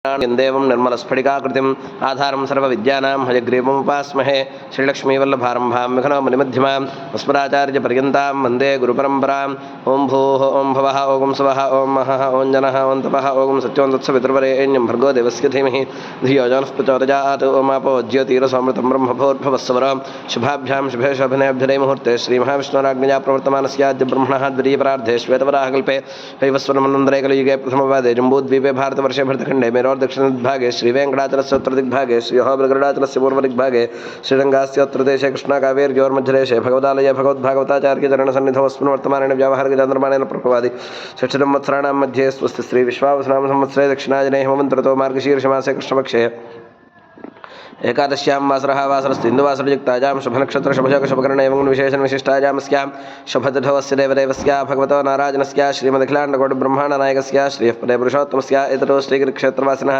देवं निर्मलस्फटिकाकृतिम् आधारं सर्वविद्यानां हयग्रीवमुपास्महे श्रीलक्ष्मीवल्लभारम्भां विघ्नमणिमध्यमां अस्मदाचार्यपर्यन्तां वन्दे गुरुपरम्पराम् ॐ भूः ॐ भवः ॐ स्वः ॐ महः ॐ जनः ॐ तपः ॐ सत्यं तत्सवितुर्वरेण्यं भर्गो देवस्य धीमहि धियो यो नः प्रचोदयात् ॐ आपो ज्योतिरसोमृतं ब्रह्मभूर्भुवस्सवरो शुभाभ्यां शुभे शोभनेऽभ्युदये मुहूर्ते श्रीमहाविष्णुराज्ञया प्रवर्तमानस्याद्य ब्रह्मणः द्वितीयपरार्धे श्वेतवराहकल्पे वैवस्वनमनन्दरे कलियुगे प्रथमपादे जम्बूद्वीपे भारतवर्षे भरतखण्डे दक्षिणदिग्भागे श्रीवेङ्कटाचलस्य उत्तरदिग्भागे श्रीयोगृगरुडाचलस्य पूर्वदिग्भागे श्रीरङ्गास्य उत्तरदेशे कृष्णाकावेर्योर्मध्यदेशे भगवदालये भगवद्भागवताचार्यचरणसन्निधौ अस्मिन् वर्तमानेन व्यावहारिकचान्द्रमानेन प्रभवादि षष्ठिवत्सराणां मध्ये स्वस्ति श्री विश्वावसुनाम संवत्सरे दक्षिणायने हेमन्तऋतौ मार्गशीर्षमासे कृष्णपक्षे एकादश्यां वासरः वासरस्तिन्दुवासरयुक्तायां शुभनक्षत्रशुभयोगशुभकर्ण एवं विशेषणविशिष्टायामस्यां शुभदधवस्य देवदेवस्य भगवतो नारायणस्य श्रीमदखिलाण्डकोटिब्रह्माण्डनायकस्य श्रीयःपदे पुरुषोत्तमस्य एततो श्रीगिरिक्षेत्रवासिनः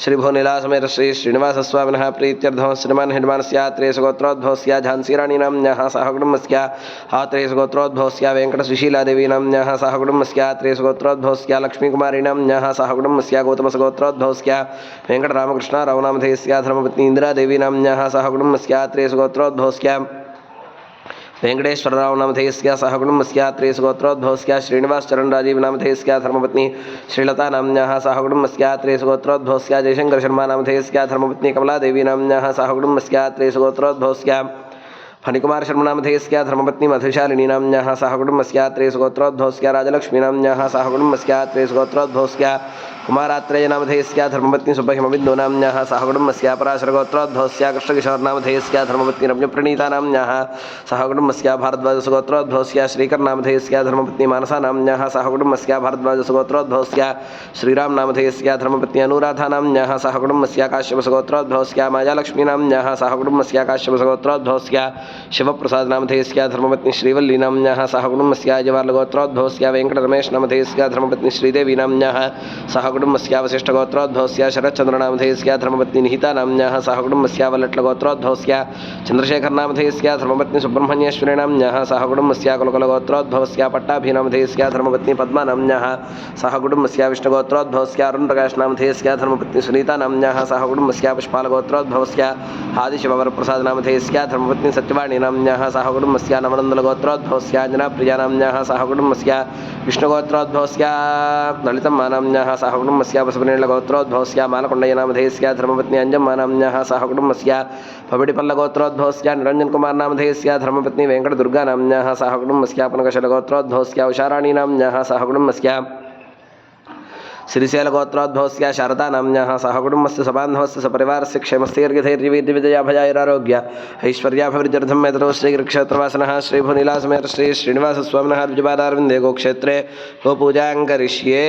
श्रीभुवनीलासमेत श्रीश्रीनिवासस्वामिनः प्रीत्यर्थं श्रीमान् हिडमानस्य त्रेसुगोत्रोद्भवस्य झान्सीराणीनाम्न्याः सहकुटुम्बस्य त्रेसुगोत्रोद्भवस्य वेङ्कटसुशीलादेवीनाम्न्याः सहकुटुम्बस्य त्रेसुगोत्रोद्भवस्य लक्ष्मीकुमारीनाम्न्याः सहकुटुम्बस्य गौतमसगोत्रोद्भवस्य वेङ्कटरामकृष्णारावनामधेयस्य धर्मपत्नी इंदिरादेवीनाम्न्याः सहकुटुम्बस्य त्रेसुगोत्रोद्भवस्य वेङ्कटेश्वररावनामधेयस्य सहकुटुम्बस्य त्रेसुगोत्रोद्भवस्य श्रीनिवासचरणराजीवनामधेयस्य धर्मपत्नी श्रीलतानाम्न्याः सहकुटुम्बस्य त्रेसुगोत्रोद्भवस्य जयशङ्करशर्मानामधेयस्य धर्मपत्नी कमलादेवीनाम्न्याः सहकुटुम्बस्य त्रेसुगोत्रोद्भवस्य फणिकुमारशर्मनामधेयस्य धर्मपत्नी मधुशालिनीनाम्न्याः सहकुटुम्बस्य त्रेसुगोत्रोद्भवस्य राजलक्ष्मीनाम्न्याः सहकुटुम्बस्य त्रेसुगोत्रोद्भवस्य कुमारात्रेयनामधेयस्य धर्मपत्नी सुब्बहिमबिन्दूनाम्न्याः सहकुटुम्बस्य पराशरगोत्रोद्भवस्य कृष्णकिशोरनामधेयस्य धर्मपत्नी रम्यप्रणीतानाम्न्याः सहकुटुम्बस्य भारद्वाजसुगोत्रोद्भवस्य श्रीकरनामधेयस्य धर्मपत्नी मानसानाम्न्याः सहकुटुम्बस्य भारद्वाजसुगोत्रोद्भवस्य श्रीरामनामधेयस्य धर्मपत्नी अनुराधानाम्न्याः सहकुटुम्बस्य काश्यपसुगोत्रोद्भवस्य मायालक्ष्मीनाम्न्याः सहकुटुम्बस्य काश्यपसुगोत्रोद्भवस्य शिवप्रसादनामधेयस्य धर्मपत्नी श्रीवल्लीनाम्न्याः सहकुटुम्बस्य जवाहरगोत्रोद्भवस्य वेङ्कटरमेशनामधेयस्य धर्मपत्नी श्रीदेवीनाम्न्याः सहकुटुम्बस्य वसिष्ठगोत्रोद्भवस्य शरच्चन्द्रनामधेयस्य धर्मपत्नी निहितानाम्न्याः सहकुटुम्बस्य वल्लट्लगोत्रोद्भवस्य चन्द्रशेखरनामधेयस्य धर्मपत्नी सुब्रह्मण्येश्वरीनाम्न्याः सहकुटुम्बस्य कुलकुलगोत्रोद्भवस्य पट्टाभिनामधेयस्य धर्मपत्नी पद्मानाम्न्याः सहकुटुम्बस्य विष्णुगोत्रोद्भवस्य अरुणप्रकाशनामधेयस्य धर्मपत्नी सुनीतानाम्न्याः सहकुटुम्बस्य पुष्पालगोत्रोद्भवस्य आदिशिववरप्रसादनामधेयस्य धर्मपत्नी सत्यवाणीनाम्न्याः सहकुटुम्बस्य नवनन्दलगोत्रोद्भवस्य अंजनाप्रियानाम्न्याः सहकुटुम्बस्य विष्णुगोत्रोद्भवस्य ललितम्मानाम्न्याः सहकुटुम्बस्य बसवनेलगोत्रोद्भवस्य मालकोण्डय्यनामधेयस्य धर्मपत्नी अंजम्मानाम्न्याः सहकुटुम्बस्य पविडिपल्लगोत्रोद्भवस्य निरञ्जनकुमारनामधेयस्य धर्मपत्नी वेङ्कटदुर्गानाम्न्याः सहकुटुम्बस्य पनकशलगोत्रोद्भवस्य उषाराणीनाम्न्याः सहकुटुम्बस्य श्रीशैलगोत्रोद्भवस्य शारदानाम्न्याः सहकुटुम्बस्य सबान्धवस्य सपरिवारस्य क्षेमस्थैर्घधैर्यवीर्यविजयाभयायुरारोग्य ऐश्वर्याभिवृद्ध्यर्थं एततो श्रीगिरिक्षेत्रवासिनः श्रीभुवनीलासमेत श्रीश्रीनिवासस्वामिनः द्विजपादारविन्दे गोक्षेत्रे गोपूजां करिष्ये।